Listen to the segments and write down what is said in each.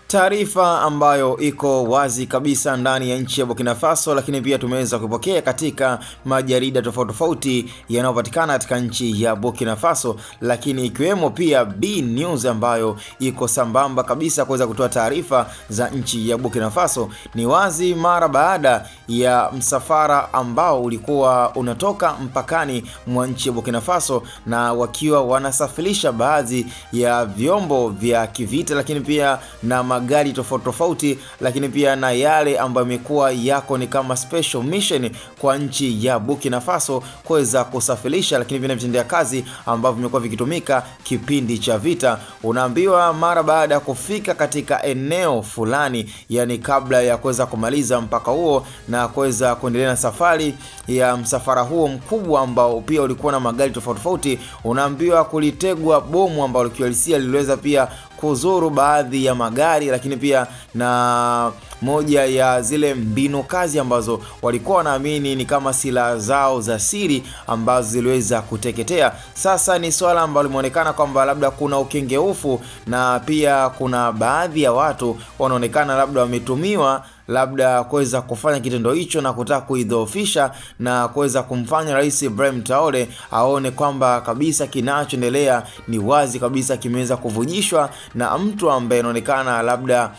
Taarifa ambayo iko wazi kabisa ndani ya nchi ya Burkina Faso, lakini pia tumeweza kupokea katika majarida tofauti yanayopatikana katika nchi ya Burkina Faso, lakini ikiwemo pia B News ambayo iko sambamba kabisa kuweza kutoa taarifa za nchi ya Burkina Faso. Ni wazi mara baada ya msafara ambao ulikuwa unatoka mpakani mwa nchi ya Burkina Faso na wakiwa wanasafirisha baadhi ya vyombo vya kivita, lakini pia na magari tofauti, lakini pia na yale ambayo yamekuwa yako ni kama special mission kwa nchi ya Burkina Faso kuweza kusafirisha, lakini vile vitendea kazi ambavyo vimekuwa vikitumika kipindi cha vita. Unaambiwa mara baada ya kufika katika eneo fulani, yani kabla ya kuweza kumaliza mpaka huo na kuweza kuendelea na safari ya msafara huo mkubwa ambao pia ulikuwa na magari tofauti, unaambiwa kulitegwa bomu ambalo kiuhalisia liliweza pia kuzuru baadhi ya magari, lakini pia na moja ya zile mbinu kazi ambazo walikuwa wanaamini ni kama silaha zao za siri ambazo ziliweza kuteketea. Sasa ni swala ambalo limeonekana kwamba labda kuna ukengeufu, na pia kuna baadhi ya watu wanaonekana labda wametumiwa labda kuweza kufanya kitendo hicho na kutaka kuidhoofisha na kuweza kumfanya Rais Ibrahim Traore aone kwamba kabisa kinachoendelea ni wazi kabisa kimeweza kuvujishwa na mtu ambaye anaonekana labda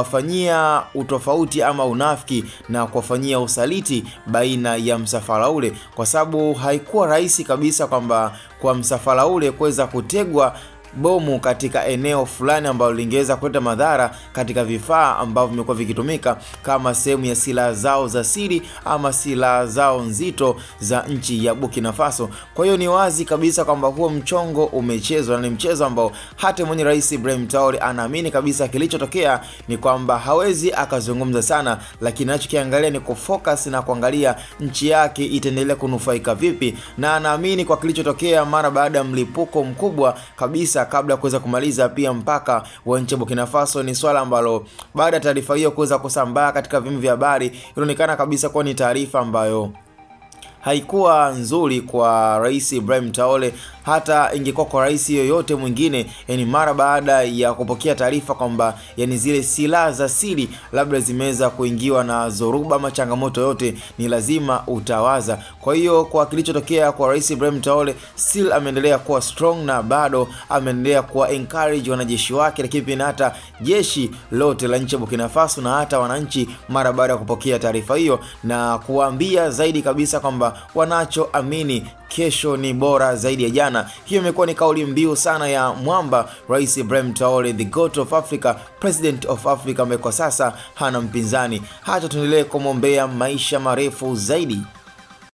kuwafanyia utofauti ama unafiki na kuwafanyia usaliti baina ya msafara ule, kwa sababu haikuwa rahisi kabisa kwamba kwa msafara ule kuweza kutegwa bomu katika eneo fulani ambalo lingeweza kuleta madhara katika vifaa ambavyo vimekuwa vikitumika kama sehemu ya silaha zao za siri ama silaha zao nzito za nchi ya Burkina Faso. Kwa hiyo ni wazi kabisa kwamba huo mchongo umechezwa, na ni mchezo ambao hata mwenye Rais Ibrahim Traore anaamini kabisa kilichotokea ni kwamba hawezi akazungumza sana, lakini anachokiangalia ni kufocus na kuangalia nchi yake itaendelea kunufaika vipi, na anaamini kwa kilichotokea mara baada ya mlipuko mkubwa kabisa kabla kuweza kumaliza pia mpaka wa nchi ya Burkina Faso. Ni swala ambalo baada ya taarifa hiyo kuweza kusambaa katika vyombo vya habari, ilionekana kabisa kuwa ni taarifa ambayo haikuwa nzuri kwa Rais Ibrahim Traore, hata ingekuwa kwa rais yoyote mwingine. Yani mara baada ya kupokea taarifa kwamba yani zile silaha za siri labda zimeweza kuingiwa na zoruba ama changamoto yote, ni lazima utawaza. Kwa hiyo kwa kilichotokea kwa Rais Ibrahim Traore, still ameendelea kuwa strong na bado ameendelea kuwa encourage wanajeshi wake, lakini pia hata jeshi lote la nchi ya Burkina Faso na hata wananchi mara baada ya kupokea taarifa hiyo, na kuambia zaidi kabisa kwamba wanachoamini kesho ni bora zaidi ya jana. Hiyo imekuwa ni kauli mbiu sana ya mwamba Rais Ibrahim Traore, the GOAT of Africa, President of Africa, ambaye kwa sasa hana mpinzani. Hata tuendelee kumwombea maisha marefu zaidi.